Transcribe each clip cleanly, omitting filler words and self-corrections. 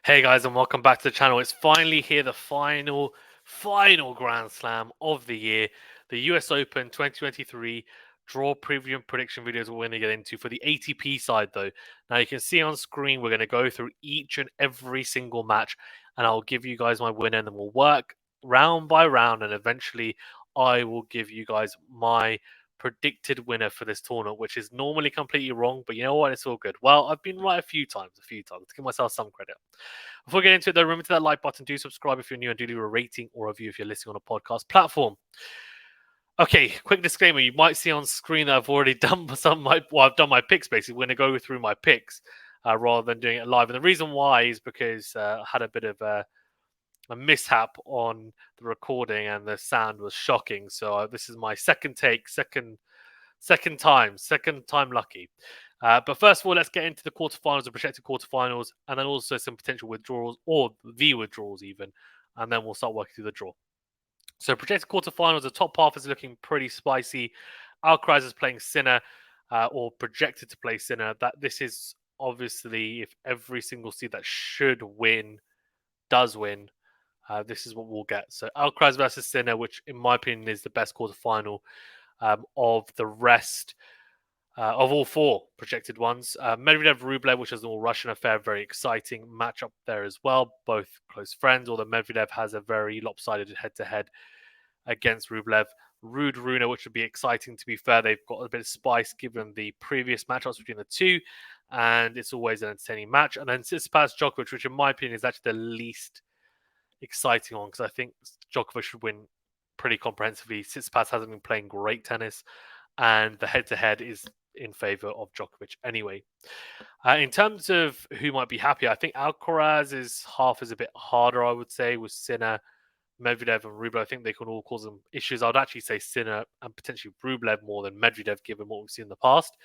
Hey guys, and welcome back to the channel. It's finally here, the final Grand Slam of the year, the US Open 2023 draw preview and prediction videos we're going to get into for the ATP side though. Now you can see on screen we're going to go through each and every single match, and I'll give you guys my winner, and then we'll work round by round, and eventually I will give you guys my predicted winner for this tournament, which is normally completely wrong, but you know what? It's all good. Well, I've been right a few times to give myself some credit. Before we get into it, though, remember to that like button. Do subscribe if you're new, and do leave a rating or review if you're listening on a podcast platform. Okay, quick disclaimer. You might see on screen that I've already done I've done my picks, basically. We're going to go through my picks rather than doing it live. And the reason why is because I had a bit of a mishap on the recording and the sound was shocking. So this is my second take, second time lucky. But first of all, let's get into the quarterfinals and projected quarterfinals, and then also some potential withdrawals or the withdrawals even, and then we'll start working through the draw. So projected quarterfinals, the top half is looking pretty spicy. Alcaraz is playing Sinner, or projected to play Sinner. That this is obviously, if every single seed that should win does win, this is what we'll get. So Alcaraz versus Sinner, which in my opinion is the best quarterfinal of the rest of all four projected ones. Medvedev Rublev, which is an all Russian affair, very exciting matchup there as well. Both close friends, although Medvedev has a very lopsided head to head against Rublev. Rude Runa, which would be exciting to be fair. They've got a bit of spice given the previous matchups between the two, and it's always an entertaining match. And then Tsitsipas Djokovic, which in my opinion is actually the least exciting one, because I think Djokovic should win pretty comprehensively. Tsitsipas hasn't been playing great tennis, and the head-to-head is in favor of Djokovic anyway. In terms of who might be happy, I think Alcaraz's half is a bit harder, I would say, with Sinner, Medvedev, and Rublev. I think they can all cause them issues. I would actually say Sinner and potentially Rublev more than Medvedev, given what we've seen in the past.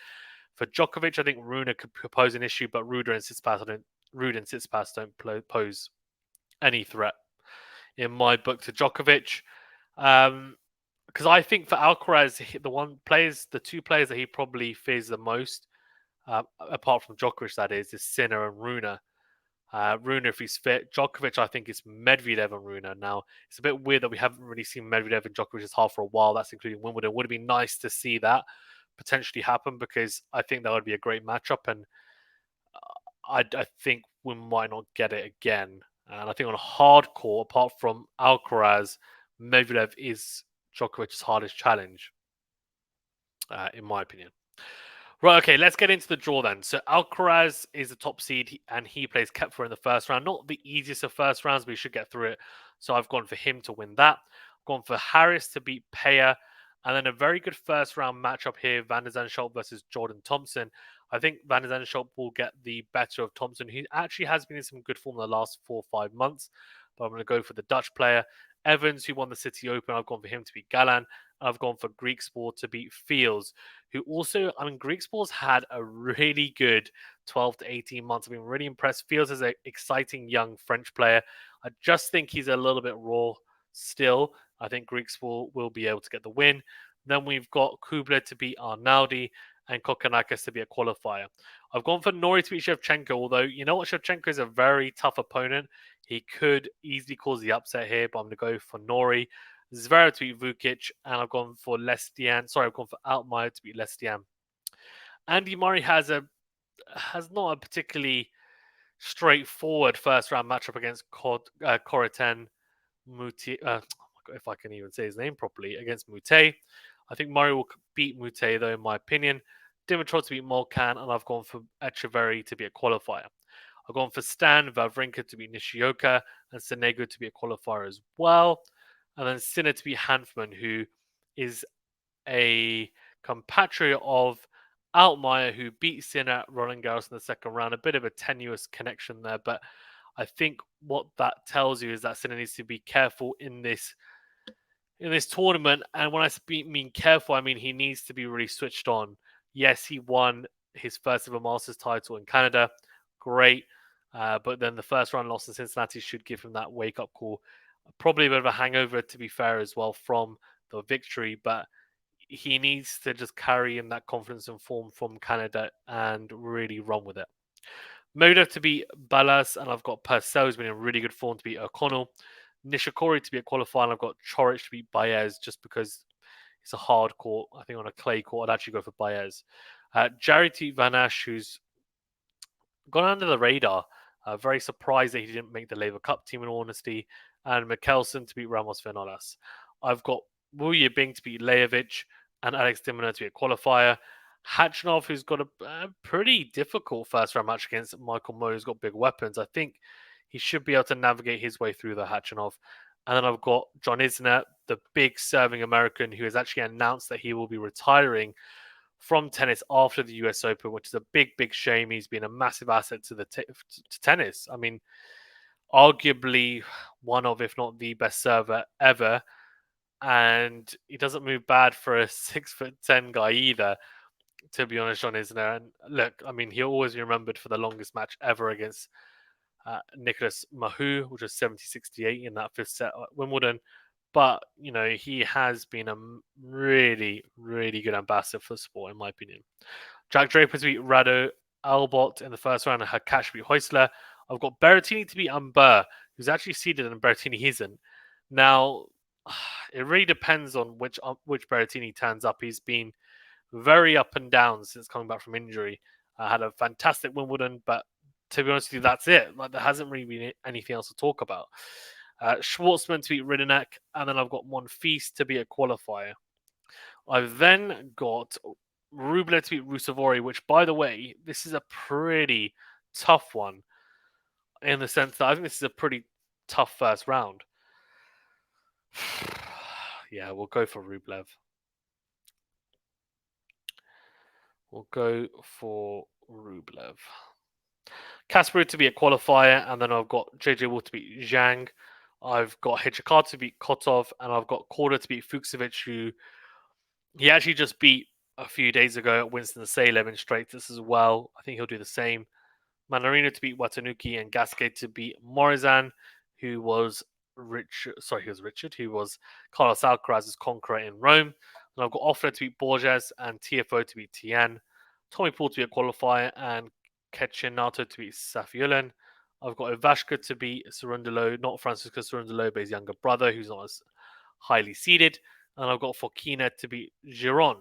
For Djokovic, I think Runa could pose an issue, but Rude and Tsitsipas don't pose any threat in my book to Djokovic. Because I think for Alcaraz, the two players that he probably fears the most, apart from Djokovic, that is Sinner and Runa. Runa, if he's fit. Djokovic, I think it's Medvedev and Runa. Now, it's a bit weird that we haven't really seen Medvedev and Djokovic's half for a while. That's including Wimbledon. It would have been nice to see that potentially happen, because I think that would be a great matchup, and I think we might not get it again. And I think on a hardcore, apart from Alcaraz, Medvedev is Djokovic's hardest challenge, in my opinion. Right, okay, let's get into the draw then. So Alcaraz is the top seed, and he plays Kepfer in the first round. Not the easiest of first rounds, but he should get through it. So I've gone for him to win that. I've gone for Harris to beat Peya. And then a very good first round matchup here, Van de Zandschulp versus Jordan Thompson. I think Van de Zandschulp will get the better of Thompson. He actually has been in some good form in the last 4 or 5 months, but I'm going to go for the Dutch player. Evans, who won the City Open, I've gone for him to beat Galan. I've gone for Griekspoor to beat Fields, who also, Griekspoor's had a really good 12 to 18 months. I've been really impressed. Fields is an exciting young French player. I just think he's a little bit raw still. I think Griekspoor will be able to get the win. Then we've got Kubler to beat Arnaldi and Kokkinakis to be a qualifier. I've gone for Norrie to beat Shevchenko, although you know what, Shevchenko is a very tough opponent. He could easily cause the upset here, but I'm going to go for Norrie. Zverev to beat Vukic, and I've gone for Lestienne. Sorry, I've gone for Altmaier to beat Lestienne. Andy Murray has not a particularly straightforward first round matchup against Corentin Moutet. If I can even say his name properly, against Moutet. I think Murray will beat Moutet, though, in my opinion. Dimitrov to beat Molcan, and I've gone for Echeverry to be a qualifier. I've gone for Stan Wawrinka to beat Nishioka, and Sonego to be a qualifier as well. And then Sinner to beat Hanfman, who is a compatriot of Altmaier, who beat Sinner at Roland Garros in the second round. A bit of a tenuous connection there, but I think what that tells you is that Sinner needs to be careful in this tournament. And when I mean careful, I mean he needs to be really switched on. Yes, he won his first ever Masters title in Canada. Great. But then the first round loss in Cincinnati should give him that wake-up call. Probably a bit of a hangover, to be fair, as well, from the victory. But he needs to just carry in that confidence and form from Canada and really run with it. Medvedev to beat Ballas, and I've got Purcell, who's been in really good form, to beat O'Connell. Nishikori to be a qualifier, and I've got Chorich to beat Baez, just because it's a hard court. I think on a clay court, I'd actually go for Baez. Jarry to beat Van Ash, who's gone under the radar. Very surprised that he didn't make the Labour Cup team, in all honesty. And Mikkelsen to beat Ramos Fernandes. I've got Wu Yibing to beat Lajovic and Alex Dimona to be a qualifier. Hachinov, who's got a pretty difficult first round match against Michael Moe, who's got big weapons. I think he should be able to navigate his way through the Hachinov. And then I've got John Isner, the big serving American, who has actually announced that he will be retiring from tennis after the US Open, which is a big, big shame. He's been a massive asset to to tennis. I mean, arguably one of, if not the best server ever. And he doesn't move bad for a 6'10" guy either, to be honest, John Isner. And look, I mean, he'll always be remembered for the longest match ever against Nicholas Mahou, which was 70-68 in that fifth set at Wimbledon. But, you know, he has been a really, really good ambassador for the sport, in my opinion. Jack Draper to beat Rado Albot in the first round, and Hakash to beat Heusler. I've got Berrettini to beat Umber, who's actually seeded and Berrettini isn't. Now, it really depends on which Berrettini turns up. He's been very up and down since coming back from injury. Had a fantastic Wimbledon, but to be honest with you, that's it. Like, there hasn't really been anything else to talk about. Schwartzman to beat Ridenek, and then I've got Monfils to be a qualifier. I've then got Rublev to beat Rusevori, which, by the way, this is a pretty tough one in the sense that I think this is a pretty tough first round. Yeah, we'll go for Rublev. We'll go for Rublev. Kasparov to be a qualifier, and then I've got JJ Wolf to beat Zhang. I've got Hichikata to beat Kotov, and I've got Korda to beat Fuchsovich, who he actually just beat a few days ago at Winston-Salem in straights as well. I think he'll do the same. Manarino to beat Watanuki, and Gasquet to beat Morizan, who was Richard, who was Carlos Alcaraz's conqueror in Rome. And I've got Offler to beat Borges, and TFO to beat Tien. Tommy Paul to be a qualifier, and Kecinato to beat Safiullin. I've got Ivashka to beat Cerundolo, not Francisco Cerundolo, but his younger brother, who's not as highly seeded. And I've got Fokina to beat Giron.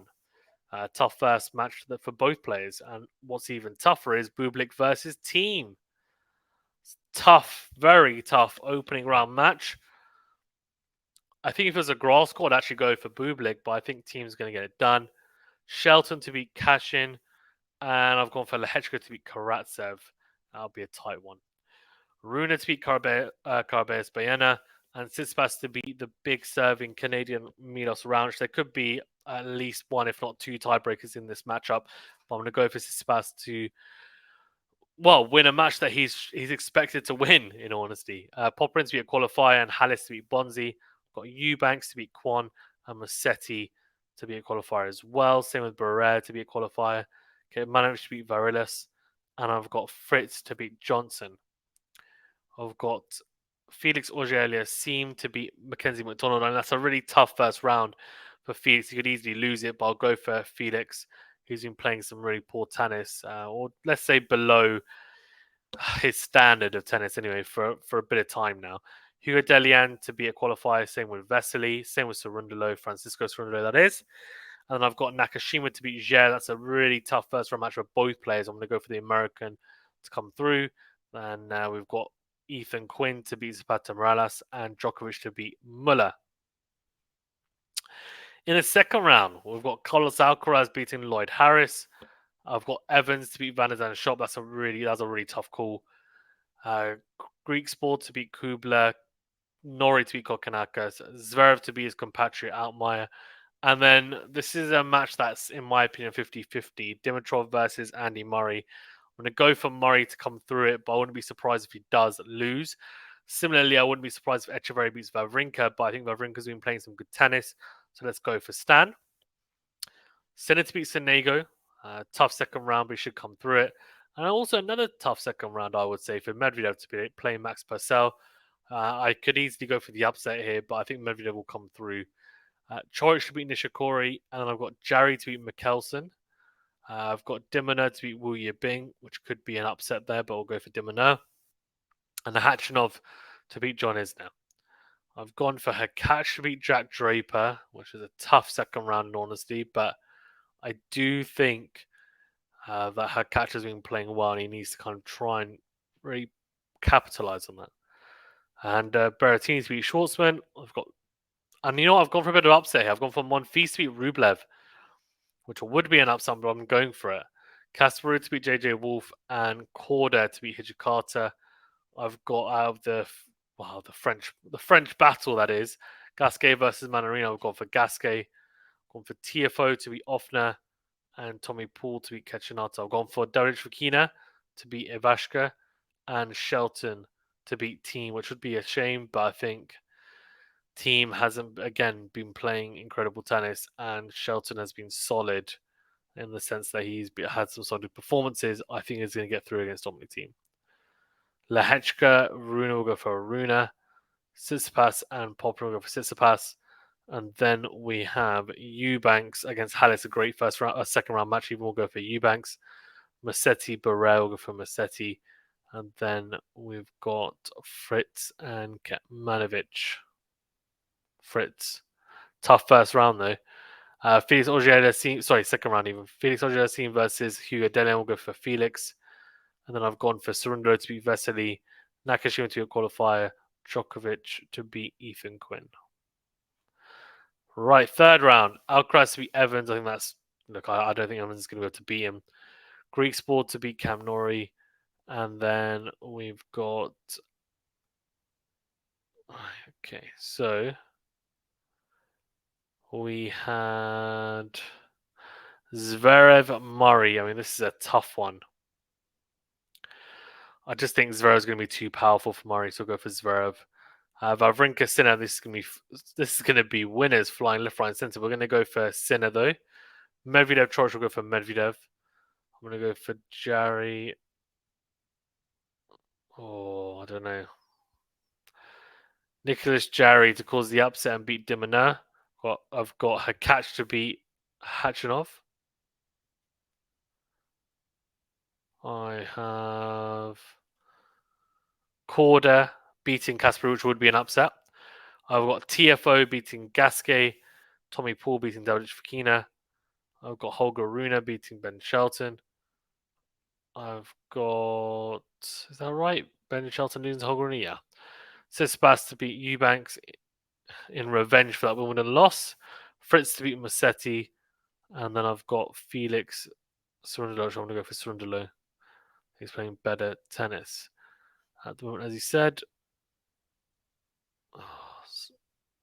Tough first match for both players. And what's even tougher is Bublik versus Thiem. Tough, very tough opening round match. I think if it was a grass court, I'd actually go for Bublik, but I think Thiem's going to get it done. Shelton to beat Kashin. And I've gone for Lehechka to beat Karatsev. That'll be a tight one. Runa to beat Carabas Bayena. And Tsitsipas to beat the big serving Canadian Milos Raonic. There could be at least one, if not two, tiebreakers in this matchup. But I'm going to go for Tsitsipas to, win a match that he's expected to win, in all honesty. Poprin to be a qualifier, and Hallis to beat Bonzi. Got Eubanks to beat Kwon, and Massetti to be a qualifier as well. Same with Barrera to be a qualifier. Okay, Manovic to beat Varillas. And I've got Fritz to beat Johnson. I've got Felix Auger-Aliassime to beat Mackenzie McDonald, and that's a really tough first round for Felix. He could easily lose it, but I'll go for Felix, who's been playing some really poor tennis, or let's say below his standard of tennis anyway, for a bit of time now. Hugo Delian to be a qualifier, same with Vesely, same with Cerundolo, Francisco Cerundolo, that is. And then I've got Nakashima to beat Zher. That's a really tough first round match for both players. I'm going to go for the American to come through. And now we've got Ethan Quinn to beat Zapata Morales, and Djokovic to beat Muller. In the second round, we've got Carlos Alcaraz beating Lloyd Harris. I've got Evans to beat Van der Zandschulp. That's a really tough call. Greek Sport to beat Kubler. Nori to beat Kokkinakis. Zverev to beat his compatriot Altmaier. And then this is a match that's, in my opinion, 50-50. Dimitrov versus Andy Murray. I'm going to go for Murray to come through it, but I wouldn't be surprised if he does lose. Similarly, I wouldn't be surprised if Echeverry beats Wawrinka, but I think Wawrinka's been playing some good tennis. So let's go for Stan. Sinner to beat Sonego. Tough second round, but he should come through it. And also another tough second round, I would say, for Medvedev to be playing Max Purcell. I could easily go for the upset here, but I think Medvedev will come through. Chorich to beat Nishikori, and then I've got Jarry to beat Mikkelsen. I've got Dimona to beat Wu Yibing, which could be an upset there, but we'll go for Dimona. And the Hachinov to beat John Isner. I've gone for Hakash to beat Jack Draper, which is a tough second round in honesty, but I do think that Hakash has been playing well and he needs to kind of try and really capitalize on that. And Berrettini to beat Schwartzman. And you know what? I've gone for a bit of upset here. I've gone for Monfils to beat Rublev, which would be an upset, but I'm going for it. Kasparov to beat JJ Wolf and Korda to beat Hijikata. I've got out of the French battle that is Gasquet versus Manarino. I've gone for Gasquet. I've gone for TFO to beat Offner and Tommy Paul to beat Kecinato. I've gone for Daric Fokina to beat Ivashka and Shelton to beat Team, which would be a shame, but I think Team hasn't again been playing incredible tennis, and Shelton has been solid in the sense that he's had some solid performances. I think he's going to get through against Dominic Team. Lehechka, Runa will go for Runa. Tsitsipas and Popper will go for Tsitsipas. And then we have Eubanks against Hallis, a great second round match. Even we'll go for Eubanks. Massetti, Burrell will go for Massetti. And then we've got Fritz and Ketmanovic. Fritz. Tough first round though. Felix Auger-Aliassime, second round even. Felix Auger-Aliassime versus Hugo Dellien will go for Felix. And then I've gone for Surrender to beat Vesely, Nakashima to qualifier, Djokovic to beat Ethan Quinn. Right, third round. Alcaraz to beat Evans. I think that's I don't think Evans is going to be able to beat him. Greek Sport to beat Cam Norrie, and then we've got. Okay, so we had Zverev Murray. I mean, this is a tough one. I just think Zverev is going to be too powerful for Murray, so I'll go for Zverev. Wawrinka Sinner. This is going to be winners flying left, right, and center. We're going to go for Sinner though. Medvedev Troich will go for Medvedev. I'm going to go for Jarry. Oh, I don't know. Nicholas Jarry to cause the upset and beat Dimona. I've got Hakac to beat Hachinov. I have Korda beating Kasparov, which would be an upset. I've got TFO beating Gasquet, Tommy Paul beating Daric Fokina. I've got Holger Rune beating Ben Shelton. I've got, is that right? Ben Shelton losing to Holger Rune, yeah. Tsitsipas to beat Eubanks in revenge for that Wimbledon loss. Fritz to beat Massetti. And then I've got Felix Surrundalo. So I'm going to go for Surrundalo. He's playing better tennis at the moment, as he said.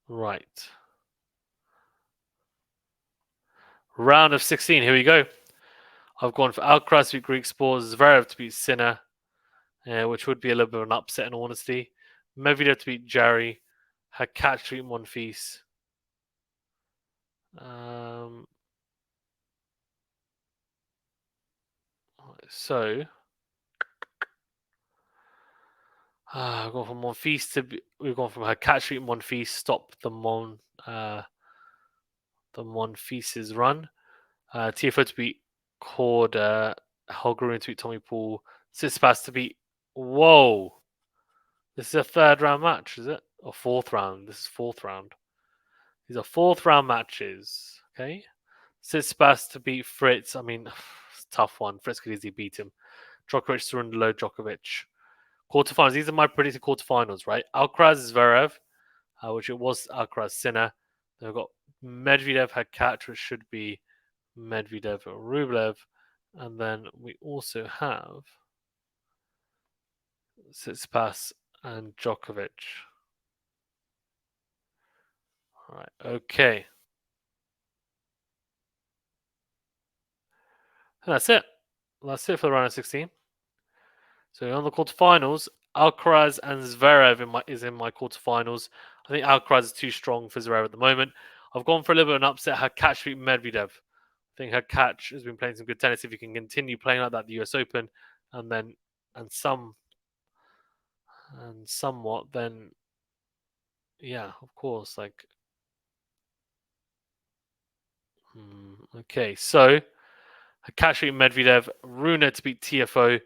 Right. Round of 16. Here we go. I've gone for Alcaraz to beat Greek Sports, Zverev to beat Sinner, which would be a little bit of an upset in all honesty. Medvedev to beat Jarry, Hakac to beat Monfils. So I've gone from Monfils we've gone from Hakac to beat Monfils, stop the Monfils' run. TFO to beat Korda, Holger to beat Tommy Paul, Tsitsipas to beat. Whoa! This is a third round match, is it? Or fourth round? This is fourth round. These are fourth round matches. Okay. Tsitsipas to beat Fritz. I mean, it's a tough one. Fritz could easily beat him. Djokovic, Surrundalo, Djokovic. Quarterfinals. These are my predicted quarterfinals, right? Alcaraz, Zverev, which it was Alcaraz, Sinner. They've got Medvedev, Hakac, which should be Medvedev or Rublev. And then we also have Tsitsipas and Djokovic. All right, okay. And that's it. That's it for the round of 16. So on the quarterfinals, Alcaraz and Zverev is in my quarterfinals. I think Alcaraz is too strong for Zverev at the moment. I've gone for a little bit of an upset. Hakac beat Medvedev. I think Hakac has been playing some good tennis. If he can continue playing like that at the US Open, and somewhat, then yeah, of course. Okay, so Hakash beat Medvedev, Rune to beat TFO,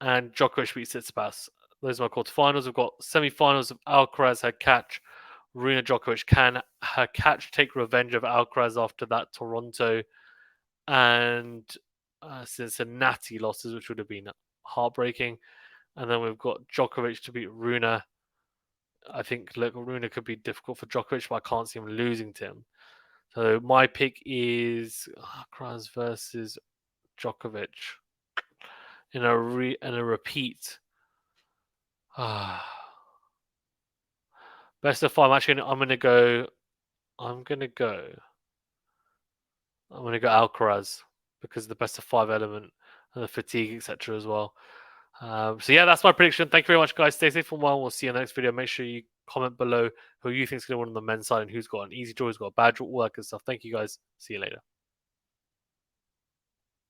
and Djokovic beat Tsitsipas. Those are my quarterfinals. We've got semi-finals of Alcaraz, Hakash, Rune, Djokovic. Can Hakash take revenge of Alcaraz after that Toronto and Cincinnati losses, which would have been heartbreaking? And then we've got Djokovic to beat Rune. I think Rune could be difficult for Djokovic, but I can't see him losing to him. So my pick is Alcaraz versus Djokovic in a repeat. Best of 5. I'm gonna go Alcaraz because of the best of 5 element and the fatigue, etc. as well. So yeah, that's my prediction. Thank you very much, guys. Stay safe and well. We'll see you in the next video. Make sure you comment below who you think is going to win on the men's side and who's got an easy draw, who's got a bad draw, all that good stuff. Thank you, guys. See you later.